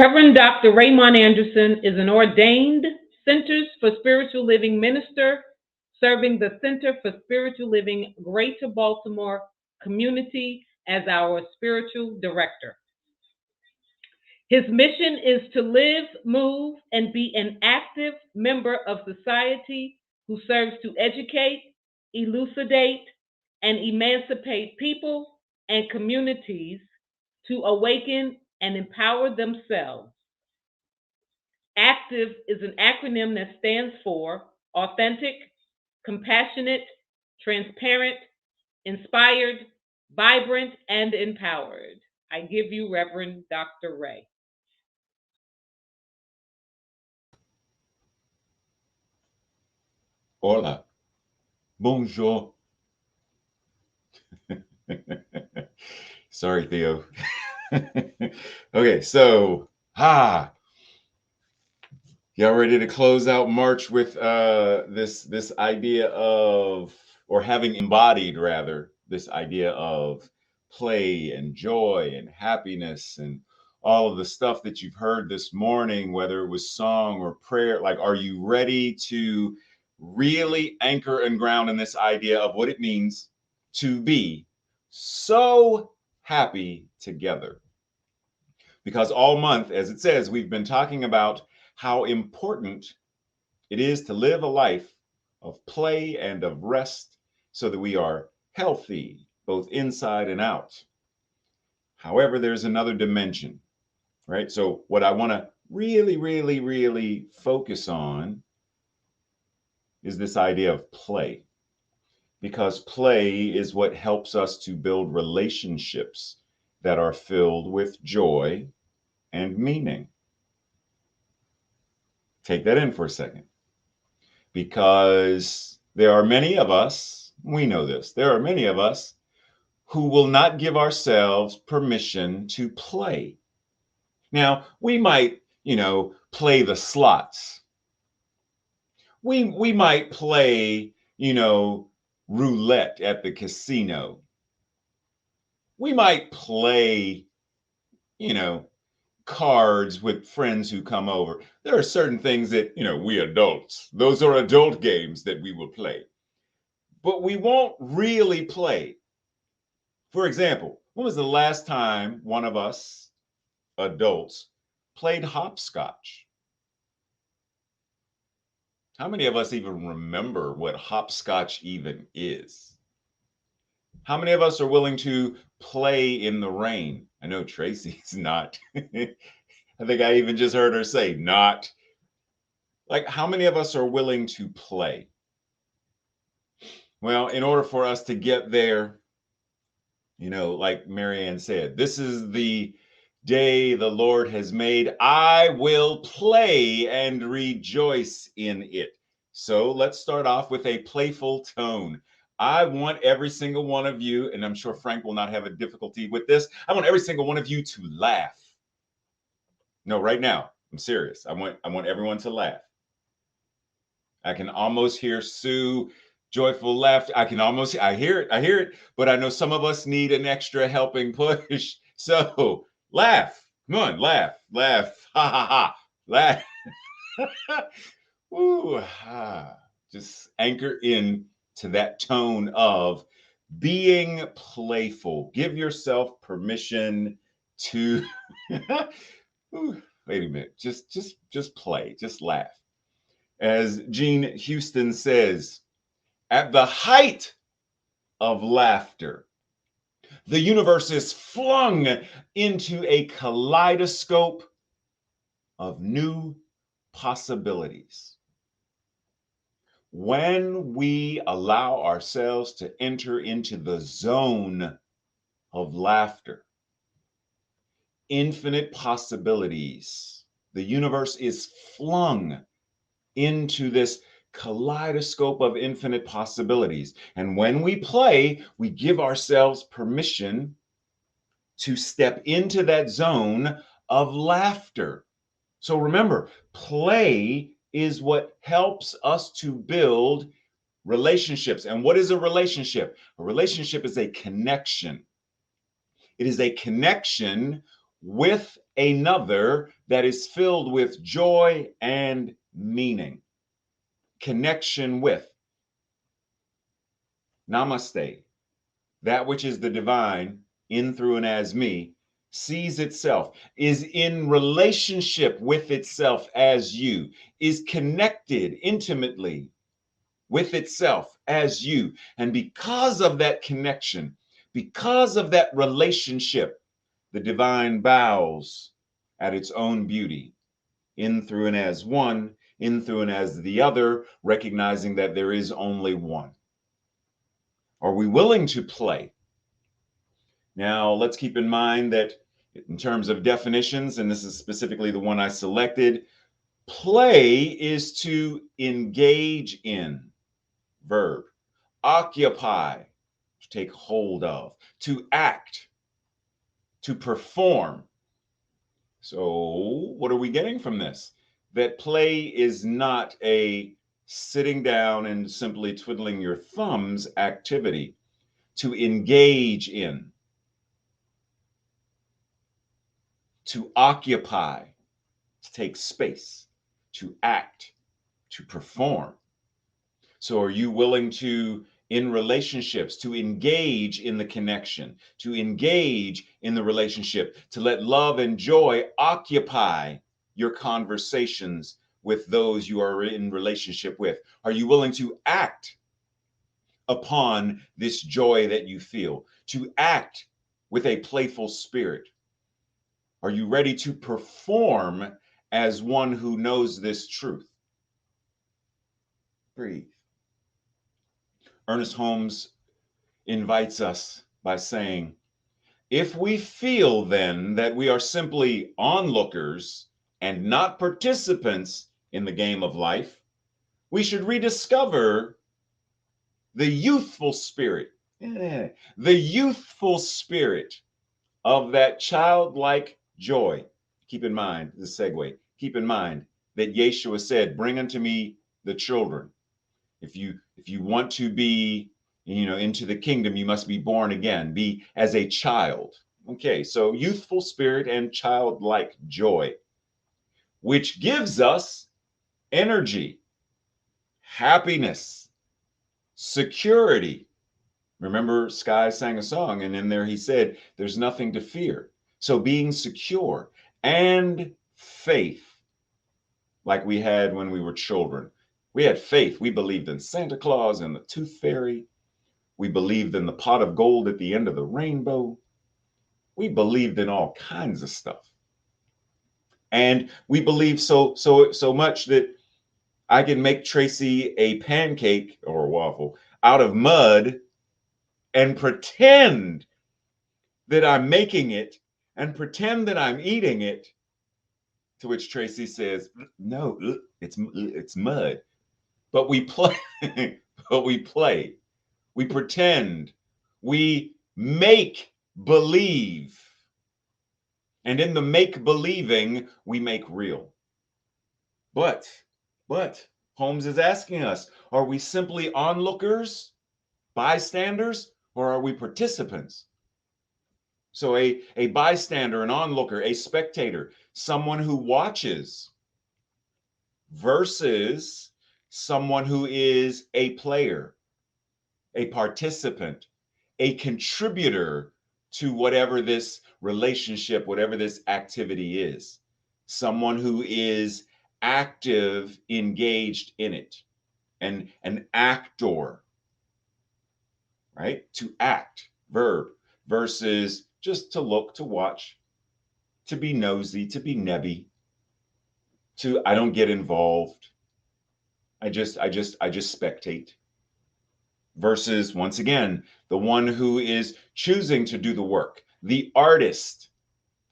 Reverend Dr. Raymont Anderson is an ordained Centers for Spiritual Living minister serving the Center for Spiritual Living Greater Baltimore community as our spiritual director. His mission is to live, move, and be an active member of society who serves to educate, elucidate, and emancipate people and communities to awaken and empower themselves. ACTIVE is an acronym that stands for authentic, compassionate, transparent, inspired, vibrant, and empowered. I give you Reverend Dr. Ray. Hola. Bonjour. Sorry, Theo. Okay, so, y'all ready to close out March with this idea of, or having embodied rather, this idea of play and joy and happiness and all of the stuff that you've heard this morning, whether it was song or prayer? Like, are you ready to really anchor and ground in this idea of what it means to be so happy together? Because all month, as it says, we've been talking about how important it is to live a life of play and of rest so that we are healthy, both inside and out. However, there's another dimension, right? So what I want to really focus on is this idea of play, because play is what helps us to build relationships that are filled with joy and meaning. Take that in for a second, because there are many of us, we know this, there are many of us who will not give ourselves permission to play. Now, we might, play the slots. We might play, roulette at the casino. We might play, cards with friends who come over. There are certain things that, we adults, those are adult games that we will play. But we won't really play. For example, when was the last time one of us adults played hopscotch? How many of us even remember what hopscotch even is? How many of us are willing to play in the rain? I know Tracy's not. I think I even just heard her say not. Like, how many of us are willing to play? Well, in order for us to get there, like Marianne said, this is the day the Lord has made. I will play and rejoice in it. So let's start off with a playful tone. I want every single one of you, and I'm sure Frank will not have a difficulty with this, I want every single one of you to laugh. No, right now, I'm serious. I want everyone to laugh. I can almost hear Sue joyful laughter. I hear it, but I know some of us need an extra helping push. So laugh. Come on, laugh. Ha ha ha. Laugh. Ooh, just anchor in to that tone of being playful. Give yourself permission to Ooh, wait a minute. Just play. Just laugh. As Gene Houston says, at the height of laughter, the universe is flung into a kaleidoscope of new possibilities. When we allow ourselves to enter into the zone of laughter, infinite possibilities, the universe is flung into this kaleidoscope of infinite possibilities. And when we play, we give ourselves permission to step into that zone of laughter. So remember, play is what helps us to build relationships. And what is a relationship? A relationship is a connection. It is a connection with another that is filled with joy and meaning, connection with. Namaste. That which is the divine in, through, and as me sees itself, is in relationship with itself as you, is connected intimately with itself as you. And because of that connection, because of that relationship, the divine bows at its own beauty, in, through, and as one, in, through, and as the other, recognizing that there is only one. Are we willing to play? Now, let's keep in mind that in terms of definitions, and this is specifically the one I selected, play is to engage in, verb, occupy, to take hold of, to act, to perform. So what are we getting from this? That play is not a sitting down and simply twiddling your thumbs activity. To engage in, to occupy, to take space, to act, to perform. So are you willing to, in relationships, to engage in the connection, to engage in the relationship, to let love and joy occupy your conversations with those you are in relationship with? Are you willing to act upon this joy that you feel, to act with a playful spirit? Are you ready to perform as one who knows this truth? Breathe. Ernest Holmes invites us by saying, if we feel then that we are simply onlookers and not participants in the game of life, we should rediscover the youthful spirit, the youthful spirit of that childlike joy. Keep in mind, the segue, keep in mind that Yeshua said, bring unto me the children. If you want to be, into the kingdom, you must be born again, be as a child. Okay, so youthful spirit and childlike joy, which gives us energy, happiness, security. Remember, Sky sang a song, and in there he said, there's nothing to fear. So being secure and faith, like we had when we were children. We had faith. We believed in Santa Claus and the Tooth Fairy. We believed in the pot of gold at the end of the rainbow. We believed in all kinds of stuff. And we believed so much that I can make Tracy a pancake or a waffle out of mud and pretend that I'm making it and pretend that I'm eating it. To which Tracy says, no, it's mud. But we play, we pretend, we make believe. And in the make believing, we make real. But Holmes is asking us, are we simply onlookers, bystanders, or are we participants? So a bystander, an onlooker, a spectator, someone who watches versus someone who is a player, a participant, a contributor to whatever this relationship, whatever this activity is. Someone who is active, engaged in it, and an actor, right? To act, verb, versus just to look, to watch, to be nosy, to be nebby, to I don't get involved. I just spectate. Versus, once again, the one who is choosing to do the work, the artist.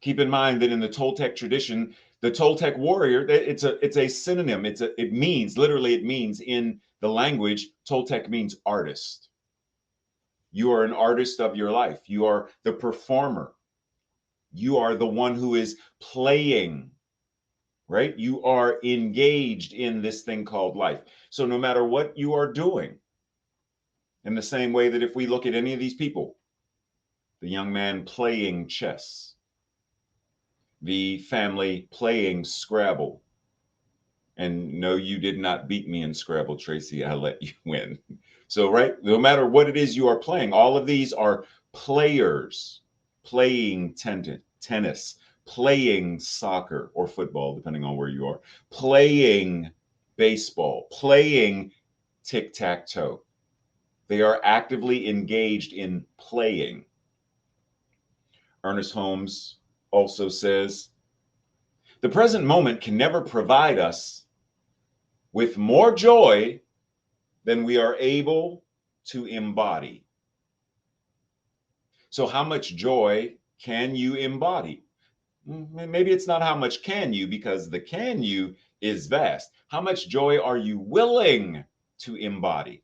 Keep in mind that in the Toltec tradition, the Toltec warrior, it's a synonym. It means in the language, Toltec means artist. You are an artist of your life. You are the performer. You are the one who is playing, right? You are engaged in this thing called life. So no matter what you are doing, in the same way that if we look at any of these people, the young man playing chess, the family playing Scrabble. And no, you did not beat me in Scrabble, Tracy. I let you win. So, right, no matter what it is you are playing, all of these are players playing tennis, playing soccer or football, depending on where you are, playing baseball, playing tic-tac-toe. They are actively engaged in playing. Ernest Holmes also says, the present moment can never provide us with more joy than we are able to embody. So, how much joy can you embody? Maybe it's not how much can you, because the can you is vast. How much joy are you willing to embody?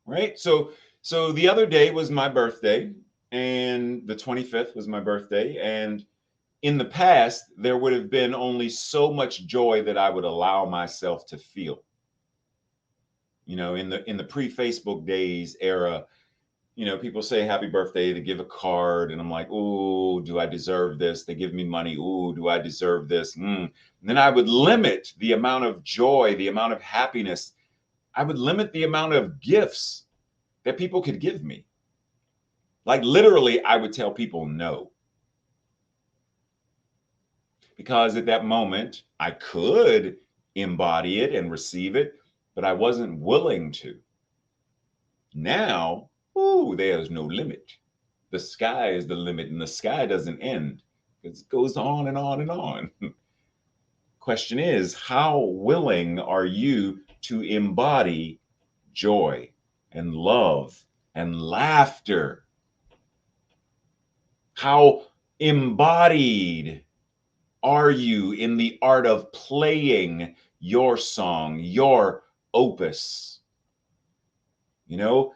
Right? So the other day was my birthday, and the 25th was my birthday, and in the past there would have been only so much joy that I would allow myself to feel. You know, in the pre-Facebook days era, you know, people say happy birthday, they give a card, and I'm like, oh, do I deserve this? They give me money. Oh, do I deserve this? And then I would limit the amount of joy, the amount of happiness. I would limit the amount of gifts that people could give me. Like literally, I would tell people no. Because at that moment, I could embody it and receive it, but I wasn't willing to. Now, ooh, there's no limit. The sky is the limit, and the sky doesn't end. It goes on and on and on. Question is, how willing are you to embody joy and love and laughter? How embodied are you in the art of playing your song, your opus? You know,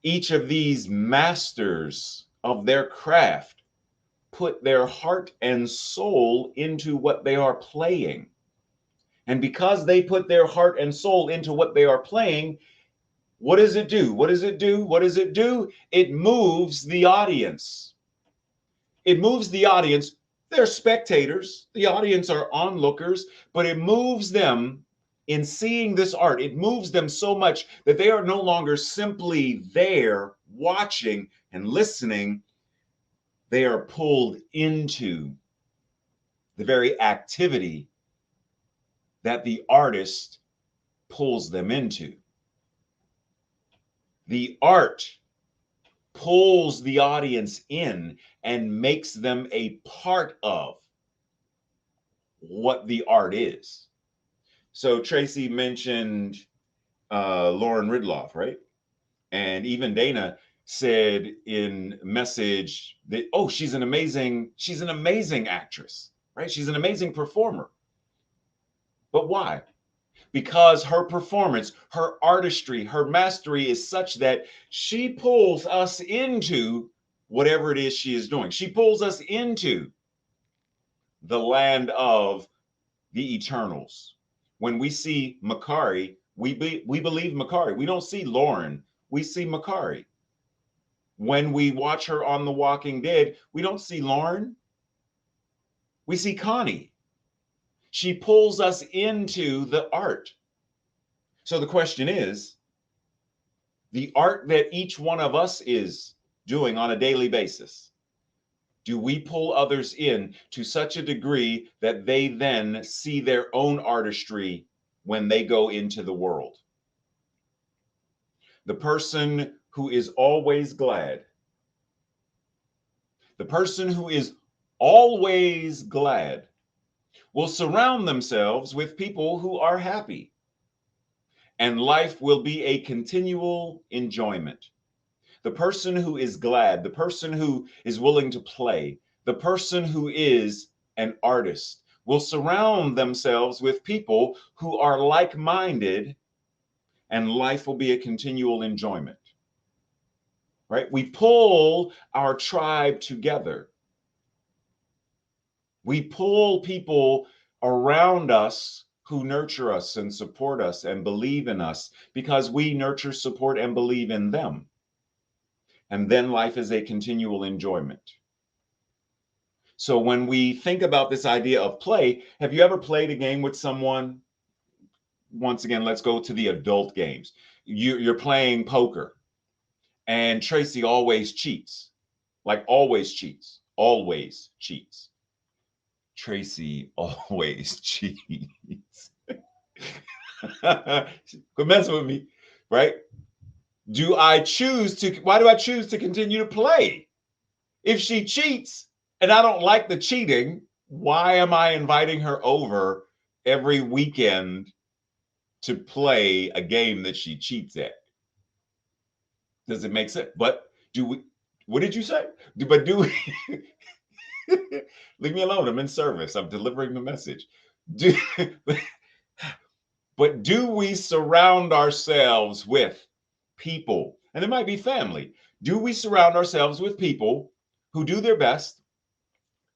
each of these masters of their craft put their heart and soul into what they are playing. And because they put their heart and soul into what they are playing, what does it do? What does it do? What does it do? It moves the audience. It moves the audience. They're spectators. The audience are onlookers, but it moves them in seeing this art. It moves them so much that they are no longer simply there watching and listening. They are pulled into the very activity that the artist pulls them into. The art pulls the audience in and makes them a part of what the art is. So Tracy mentioned Lauren Ridloff, right? And even Dana said in message that, oh, she's an amazing actress, right? She's an amazing performer. But why? Because her performance, her artistry, her mastery is such that she pulls us into whatever it is she is doing. She pulls us into the land of the Eternals. When we see Makari, we believe Makari. We don't see Lauren, we see Makari. When we watch her on The Walking Dead, we don't see Lauren, we see Connie. She pulls us into the art. So the question is, the art that each one of us is doing on a daily basis, do we pull others in to such a degree that they then see their own artistry when they go into the world? The person who is always glad, the person who is always glad will surround themselves with people who are happy, and life will be a continual enjoyment. The person who is glad, the person who is willing to play, the person who is an artist will surround themselves with people who are like-minded, and life will be a continual enjoyment. Right? We pull our tribe together. We pull people around us who nurture us and support us and believe in us because we nurture, support, and believe in them. And then life is a continual enjoyment. So when we think about this idea of play, have you ever played a game with someone? Once again, let's go to the adult games. You're playing poker, and Tracy always cheats, like always cheats, always cheats. Tracy always cheats. Quit messing with me, right? Why do I choose to continue to play? If she cheats and I don't like the cheating, why am I inviting her over every weekend to play a game that she cheats at? Does it make sense? But what did you say? But do we, leave me alone. I'm in service. I'm delivering the message. Do, but do we surround ourselves with people, and it might be family? Do we surround ourselves with people who do their best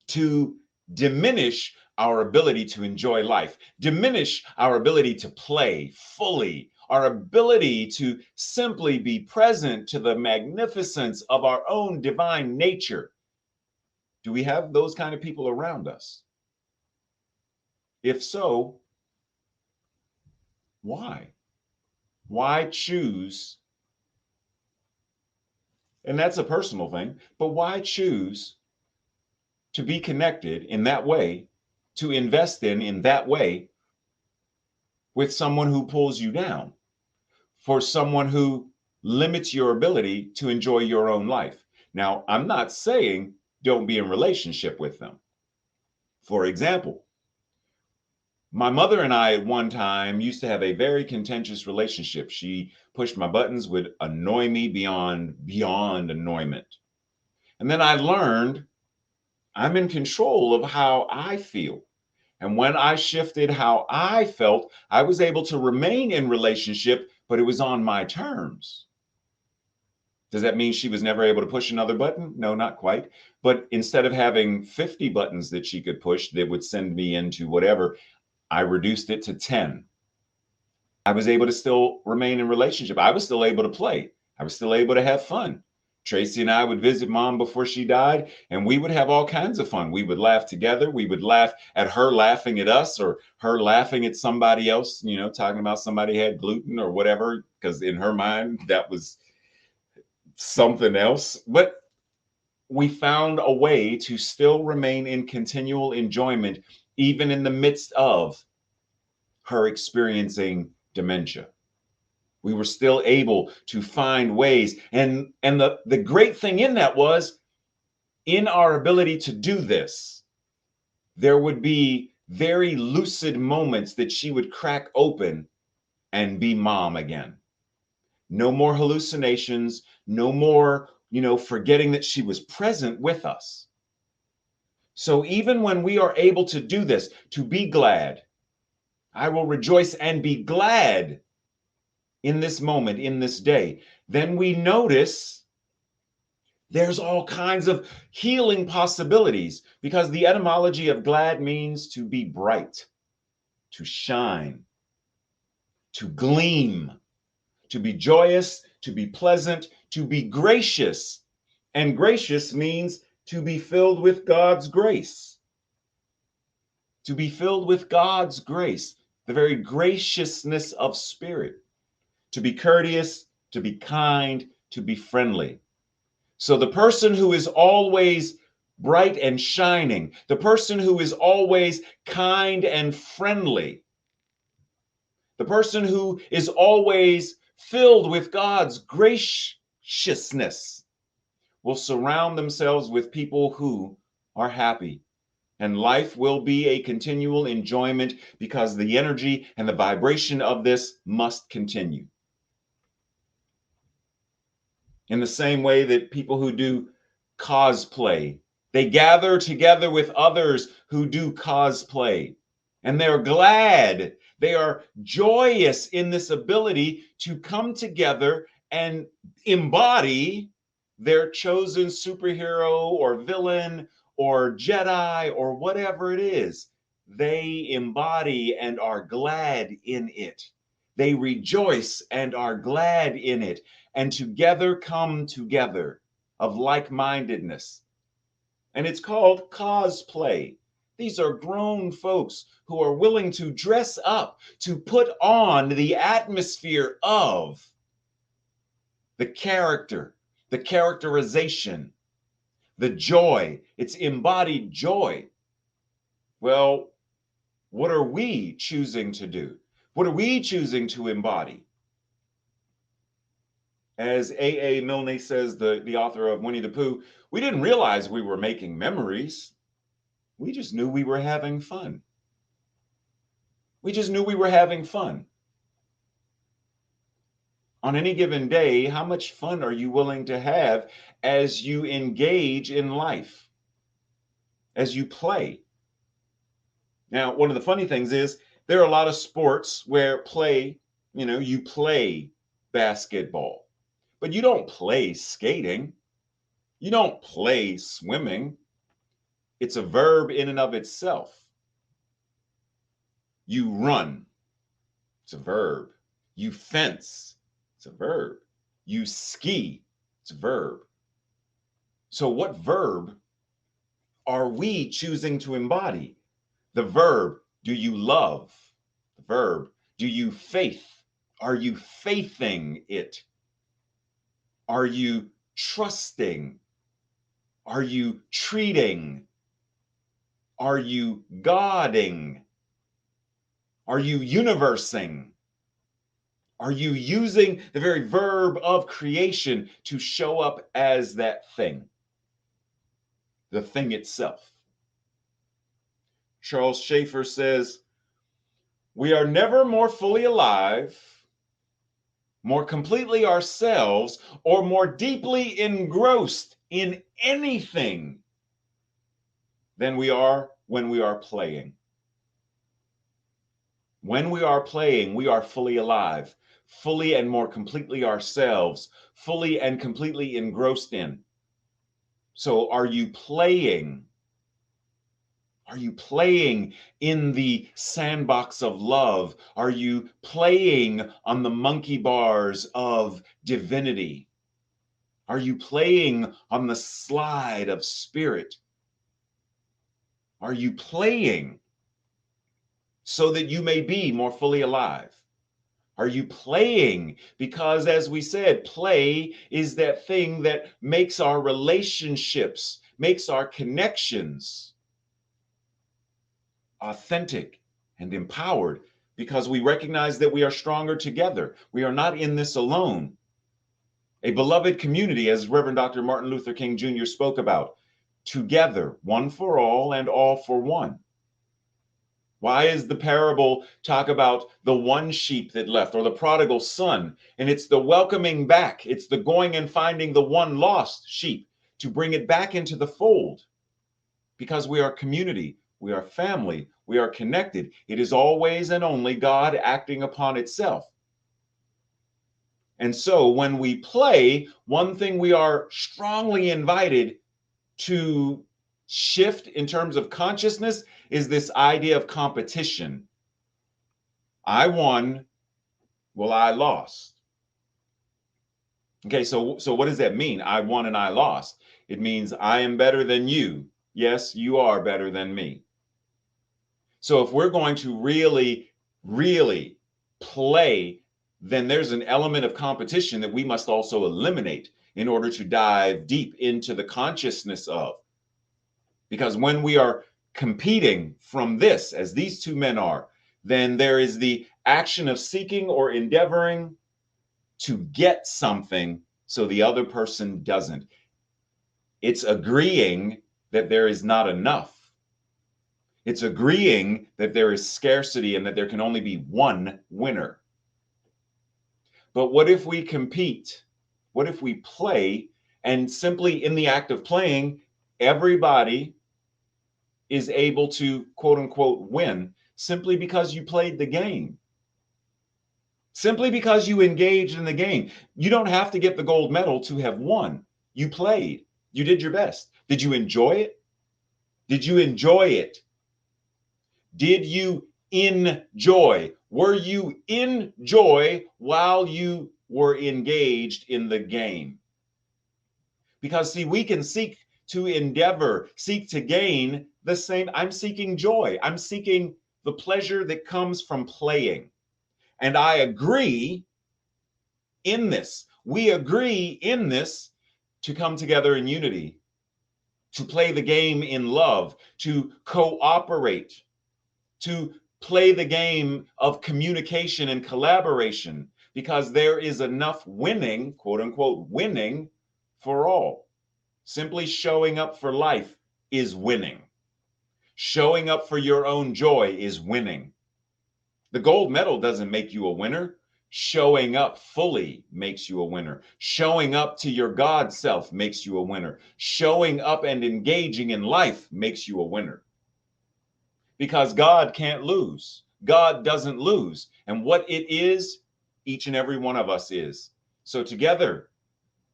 to diminish our ability to enjoy life, diminish our ability to play fully, our ability to simply be present to the magnificence of our own divine nature? Do we have those kind of people around us? If so, why? Why choose? And that's a personal thing, but why choose to be connected in that way, to invest in that way, with someone who pulls you down, for someone who limits your ability to enjoy your own life? Now, I'm not saying don't be in relationship with them. For example, my mother and I at one time used to have a very contentious relationship. She pushed my buttons, would annoy me beyond annoyment. And then I learned I'm in control of how I feel. And when I shifted how I felt, I was able to remain in relationship, but it was on my terms. Does that mean she was never able to push another button? No, not quite. But instead of having 50 buttons that she could push that would send me into whatever, I reduced it to 10. I was able to still remain in relationship. I was still able to play. I was still able to have fun. Tracy and I would visit mom before she died, and we would have all kinds of fun. We would laugh together. We would laugh at her laughing at us, or her laughing at somebody else, talking about somebody had gluten or whatever, because in her mind, that was something else. But we found a way to still remain in continual enjoyment, even in the midst of her experiencing dementia. We were still able to find ways. And the great thing in that was, in our ability to do this, there would be very lucid moments that she would crack open and be mom again. No more hallucinations, no more, forgetting that she was present with us. So even when we are able to do this, to be glad, I will rejoice and be glad in this moment, in this day, then we notice there's all kinds of healing possibilities, because the etymology of glad means to be bright, to shine, to gleam, to be joyous, to be pleasant, to be gracious. And gracious means to be filled with God's grace. To be filled with God's grace, the very graciousness of spirit. To be courteous, to be kind, to be friendly. So the person who is always bright and shining, the person who is always kind and friendly, the person who is always filled with God's graciousness, will surround themselves with people who are happy. And life will be a continual enjoyment, because the energy and the vibration of this must continue. In the same way that people who do cosplay, they gather together with others who do cosplay, and they're glad, they are joyous in this ability to come together and embody their chosen superhero or villain or Jedi or whatever it is. They embody and are glad in it. They rejoice and are glad in it, and together come together of like-mindedness. and it's called cosplay. These are grown folks who are willing to dress up, to put on the atmosphere of the character, the characterization, the joy. It's embodied joy. Well, what are we choosing to do? What are we choosing to embody? As A. A. Milne says, the author of Winnie the Pooh, we didn't realize we were making memories. We just knew we were having fun. We just knew we were having fun. On any given day, how much fun are you willing to have as you engage in life, as you play? Now, one of the funny things is there are a lot of sports where play, you play basketball, but you don't play skating. You don't play swimming. It's a verb in and of itself. You run. It's a verb. You fence. It's a verb. You ski. It's a verb. So what verb are we choosing to embody? The verb, do you love? The verb, do you faith? Are you faithing it? Are you trusting? Are you treating? Are you godding? Are you universing? Are you using the very verb of creation to show up as that thing? The thing itself. Charles Schaeffer says, we are never more fully alive, more completely ourselves, or more deeply engrossed in anything than we are when we are playing. When we are playing, we are fully alive, fully and more completely ourselves, fully and completely engrossed in. So are you playing? Are you playing in the sandbox of love? Are you playing on the monkey bars of divinity? Are you playing on the slide of spirit? Are you playing so that you may be more fully alive? Are you playing because, as we said, play is that thing that makes our relationships, makes our connections authentic and empowered, because we recognize that we are stronger together. We are not in this alone. A beloved community, as Reverend Dr. Martin Luther King Jr. spoke about, together, one for all and all for one. Why is the parable talk about the one sheep that left, or the prodigal son? And it's the welcoming back. It's the going and finding the one lost sheep to bring it back into the fold. Because we are community, we are family, we are connected. It is always and only God acting upon itself. And so when we play, one thing we are strongly invited to shift in terms of consciousness is this idea of competition. I won, well, I lost. Okay, so what does that mean? I won and I lost. It means I am better than you. Yes, you are better than me. So if we're going to really, really play, then there's an element of competition that we must also eliminate in order to dive deep into the consciousness of. Because when we are competing from this, as these two men are, then there is the action of seeking or endeavoring to get something so the other person doesn't. It's agreeing that there is not enough. It's agreeing that there is scarcity and that there can only be one winner. But what if we compete? What if we play, and simply in the act of playing, everybody is able to, quote unquote, win simply because you played the game? Simply because you engaged in the game. You don't have to get the gold medal to have won. You played. You did your best. Did you enjoy it? Did you enjoy it? Did you enjoy? Were you in joy while you were engaged in the game? Because, see, we can seek to endeavor, seek to gain the same. I'm seeking joy. I'm seeking the pleasure that comes from playing. And I agree in this. We agree in this to come together in unity, to play the game in love, to cooperate, to play the game of communication and collaboration, because there is enough winning, quote unquote, winning for all. Simply showing up for life is winning. Showing up for your own joy is winning. The gold medal doesn't make you a winner. Showing up fully makes you a winner. Showing up to your God self makes you a winner. Showing up and engaging in life makes you a winner. Because God can't lose. God doesn't lose. And what it is, each and every one of us is. So together,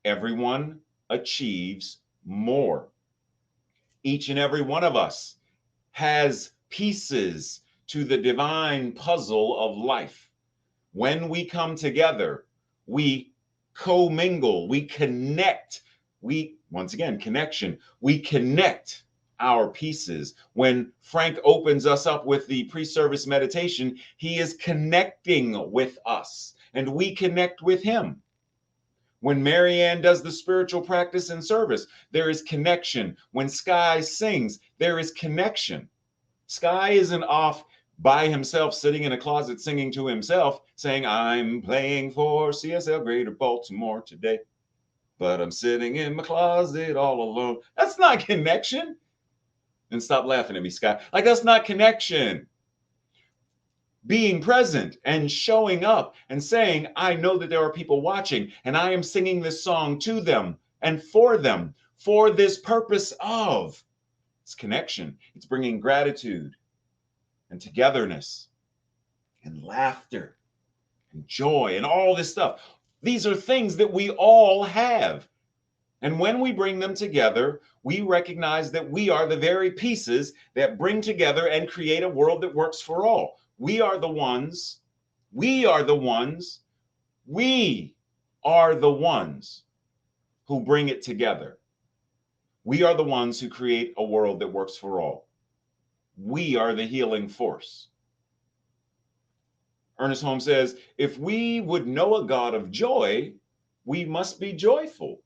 everyone achieves more. Each and every one of us has pieces to the divine puzzle of life. When we come together, we commingle, we connect, once again, connection, we connect our pieces. When Frank opens us up with the pre-service meditation, he is connecting with us and we connect with him. When Marianne does the spiritual practice and service, there is connection. When Sky sings, there is connection. Sky isn't off by himself, sitting in a closet, singing to himself, saying, I'm playing for CSL Greater Baltimore today, but I'm sitting in my closet all alone. That's not connection. And stop laughing at me, Sky. Like, that's not connection. Being present and showing up and saying, I know that there are people watching and I am singing this song to them and for them, for this purpose of. It's connection. It's bringing gratitude and togetherness and laughter and joy and all this stuff. These are things that we all have. And when we bring them together, we recognize that we are the very pieces that bring together and create a world that works for all. We are the ones who bring it together. We are the ones who create a world that works for all. We are the healing force. Ernest Holmes says, if we would know a God of joy, we must be joyful.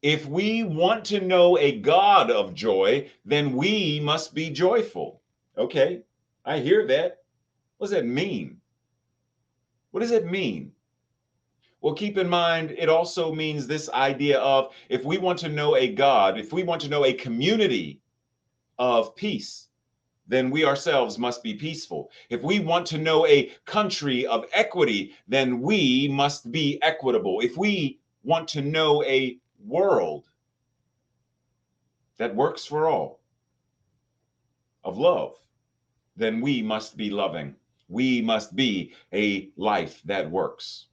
If we want to know a God of joy, then we must be joyful. Okay, I hear that. What does that mean? What does it mean? Well, keep in mind, it also means this idea of if we want to know a God, if we want to know a community of peace, then we ourselves must be peaceful. If we want to know a country of equity, then we must be equitable. If we want to know a world that works for all, of love, then we must be loving. We must be a life that works.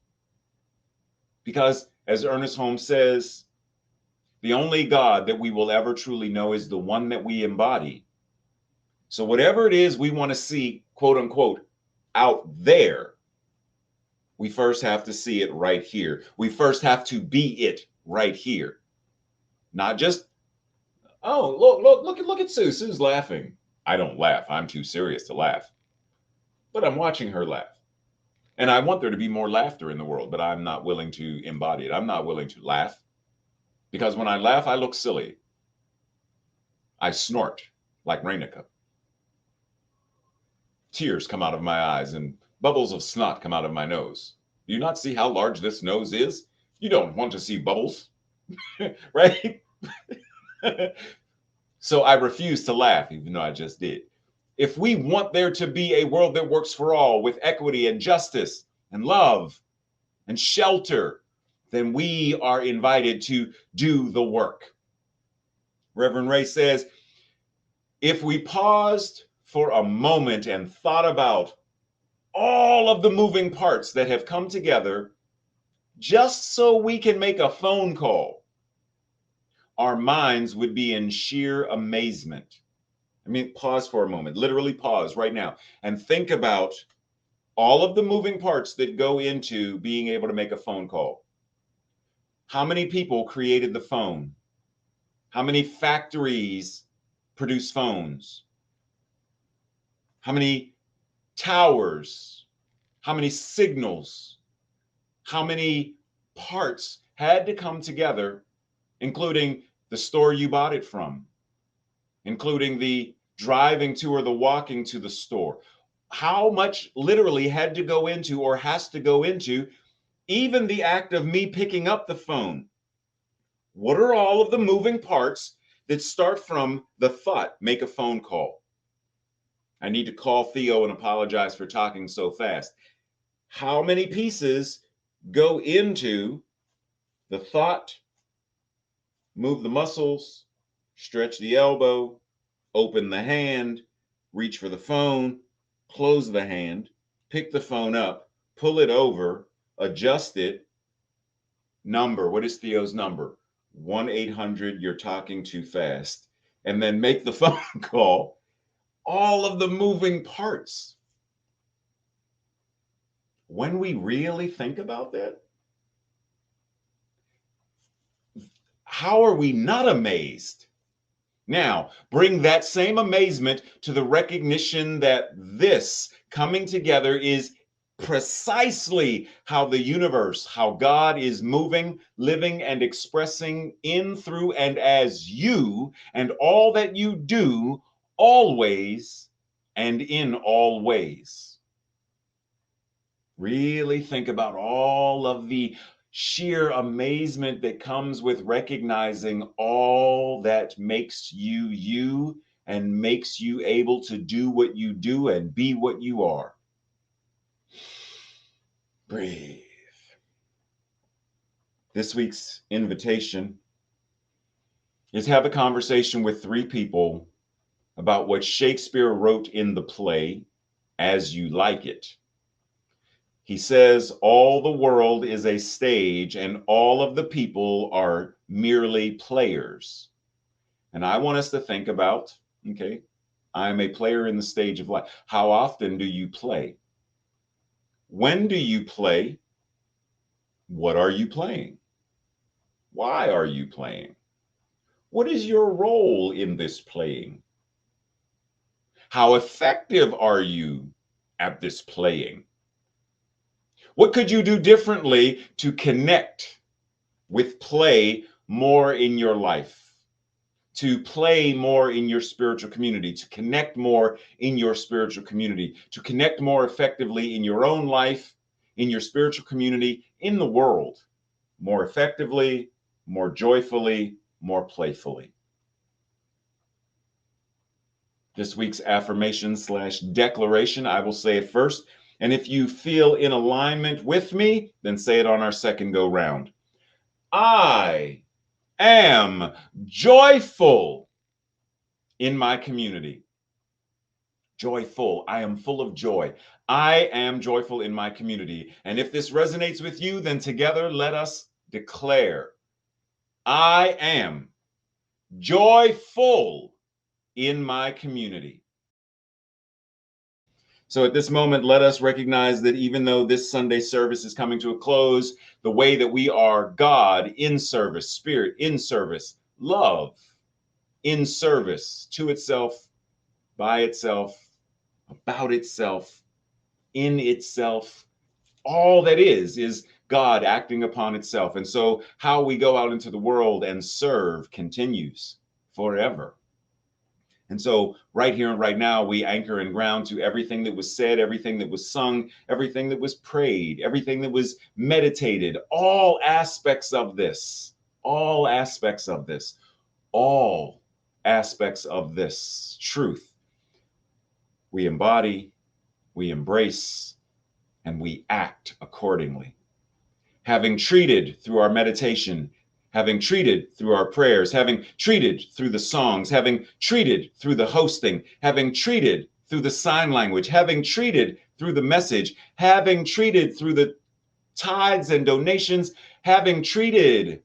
Because, as Ernest Holmes says, the only God that we will ever truly know is the one that we embody. So whatever it is we want to see, quote unquote, out there, we first have to see it right here. We first have to be it right here. Not just, oh, look at Sue. Sue's laughing. I don't laugh. I'm too serious to laugh. But I'm watching her laugh. And I want there to be more laughter in the world, but I'm not willing to embody it. I'm not willing to laugh. Because when I laugh, I look silly. I snort like Raymont. Tears come out of my eyes and bubbles of snot come out of my nose. Do you not see how large this nose is? You don't want to see bubbles, right? So I refuse to laugh, even though I just did. If we want there to be a world that works for all with equity and justice and love and shelter, then we are invited to do the work. Reverend Ray says, if we paused for a moment and thought about all of the moving parts that have come together just so we can make a phone call, our minds would be in sheer amazement. I mean, pause for a moment, literally pause right now and think about all of the moving parts that go into being able to make a phone call. How many people created the phone? How many factories produce phones? How many towers? How many signals? How many parts had to come together, including the store you bought it from, including the driving to or the walking to the store? How much literally had to go into or has to go into even the act of me picking up the phone? What are all of the moving parts that start from the thought, make a phone call? I need to call Theo and apologize for talking so fast. How many pieces go into the thought, move the muscles, stretch the elbow, open the hand, reach for the phone, close the hand, pick the phone up, pull it over, adjust it, number. What is Theo's number? 1-800, you're talking too fast. And then make the phone call. All of the moving parts. When we really think about that, how are we not amazed? Now, bring that same amazement to the recognition that this coming together is precisely how the universe, how God is moving, living, and expressing in, through, and as you, and all that you do, always and in all ways. Really think about all of the sheer amazement that comes with recognizing all that makes you you and makes you able to do what you do and be what you are. Breathe. This week's invitation is have a conversation with 3 people about what Shakespeare wrote in the play, As You Like It. He says all the world is a stage and all of the people are merely players. And I want us to think about, okay, I'm a player in the stage of life. How often do you play? When do you play? What are you playing? Why are you playing? What is your role in this playing? How effective are you at this playing? What could you do differently to connect with play more in your life, to play more in your spiritual community, to connect more in your spiritual community, to connect more effectively in your own life, in your spiritual community, in the world, more effectively, more joyfully, more playfully? This week's affirmation/declaration, I will say it first. And if you feel in alignment with me, then say it on our second go round. I am joyful in my community. Joyful. I am full of joy. I am joyful in my community. And if this resonates with you, then together let us declare, I am joyful in my community. So at this moment, let us recognize that even though this Sunday service is coming to a close, the way that we are God in service, Spirit in service, love in service to itself, by itself, about itself, in itself, all that is God acting upon itself. And so how we go out into the world and serve continues forever. And so right here and right now, we anchor and ground to everything that was said, everything that was sung, everything that was prayed, everything that was meditated, all aspects of this, all aspects of this, all aspects of this truth. We embody, we embrace, and we act accordingly. Having treated through our meditation, having treated through our prayers, having treated through the songs, having treated through the hosting, having treated through the sign language, having treated through the message, having treated through the tithes and donations, having treated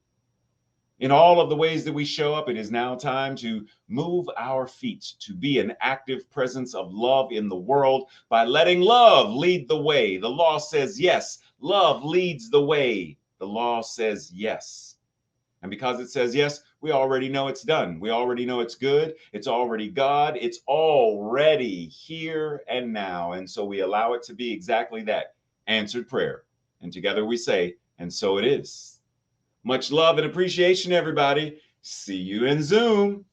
in all of the ways that we show up, it is now time to move our feet to be an active presence of love in the world by letting love lead the way. The law says yes. Love leads the way. The law says yes. And because it says yes, we already know it's done. We already know it's good. It's already God. It's already here and now. And so we allow it to be exactly that, answered prayer. And together we say, and so it is. Much love and appreciation, everybody. See you in Zoom.